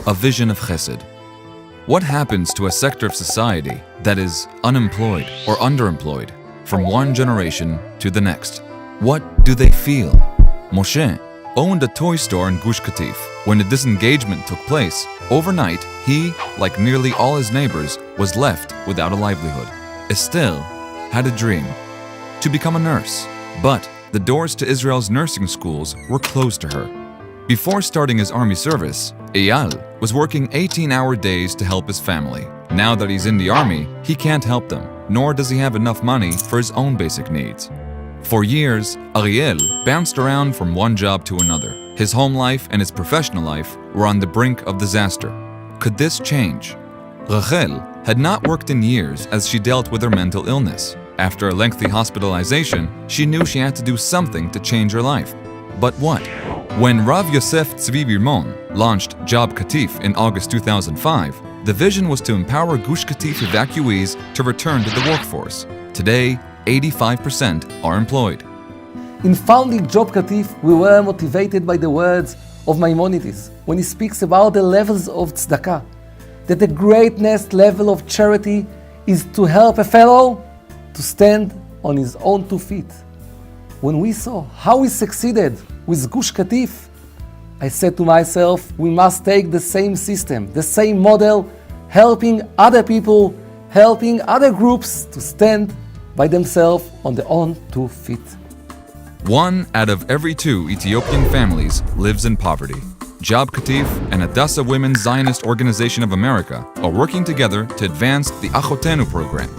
A vision of chesed. What happens to a sector of society that is unemployed or underemployed from one generation to the next? What do they feel? Moshe owned a toy store in JobKatif. When the disengagement took place, overnight, he, like nearly all his neighbors, was left without a livelihood. Estelle had a dream to become a nurse, but the doors to Israel's nursing schools were closed to her. Before starting his army service, Eyal was working 18-hour days to help his family. Now that he's in the army, he can't help them, nor does he have enough money for his own basic needs. For years, Ariel bounced around from one job to another. His home life and his professional life were on the brink of disaster. Could this change? Rachel had not worked in years as she dealt with her mental illness. After a lengthy hospitalization, she knew she had to do something to change her life. But what? When Rav Yosef Tzvi Birmon launched JobKatif in August 2005, the vision was to empower JobKatif evacuees to return to the workforce. Today, 85% are employed. In founding JobKatif, we were motivated by the words of Maimonides when he speaks about the levels of tzedakah, that the greatest level of charity is to help a fellow to stand on his own 2 feet. When we saw how we succeeded with JobKatif, I said to myself, we must take the same system, the same model, helping other people, helping other groups to stand by themselves on their own 2 feet. 1 out of every 2 Ethiopian families lives in poverty. JobKatif and Hadassah Women's Zionist Organization of America are working together to advance the Achotenu program,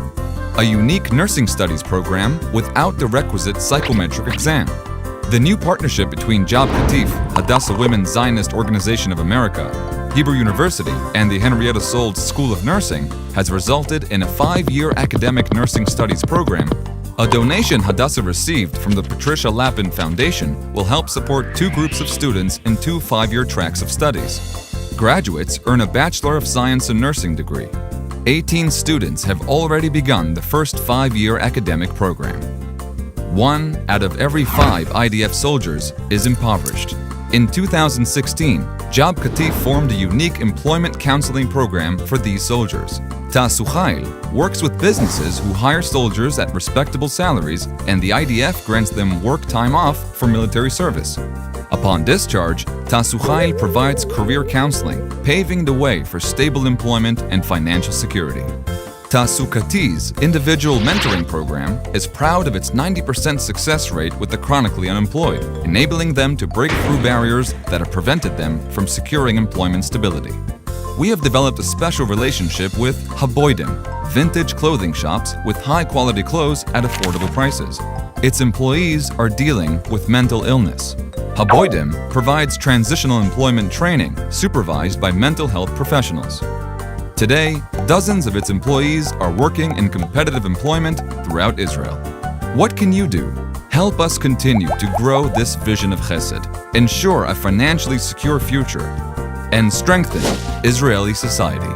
a unique nursing studies program without the requisite psychometric exam. The new partnership between JobKatif, Hadassah Women's Zionist Organization of America, Hebrew University, and the Henrietta Solz School of Nursing has resulted in a 5-year academic nursing studies program. A donation Hadassah received from the Patricia Lapin Foundation will help support 2 groups of students in 2 5-year tracks of studies. Graduates earn a Bachelor of Science in Nursing degree. 18 students have already begun the first 5-year academic program. 1 out of every 5 IDF soldiers is impoverished. In 2016, JobKatif formed a unique employment counseling program for these soldiers. Tasuchail works with businesses who hire soldiers at respectable salaries, and the IDF grants them work time off for military service. Upon discharge, Tasuchail provides career counseling, paving the way for stable employment and financial security. Tasukati's individual mentoring program is proud of its 90% success rate with the chronically unemployed, enabling them to break through barriers that have prevented them from securing employment stability. We have developed a special relationship with Haboidim, vintage clothing shops with high-quality clothes at affordable prices. Its employees are dealing with mental illness. Haboidim provides transitional employment training supervised by mental health professionals. Today, dozens of its employees are working in competitive employment throughout Israel. What can you do? Help us continue to grow this vision of chesed, ensure a financially secure future, and strengthen Israeli society.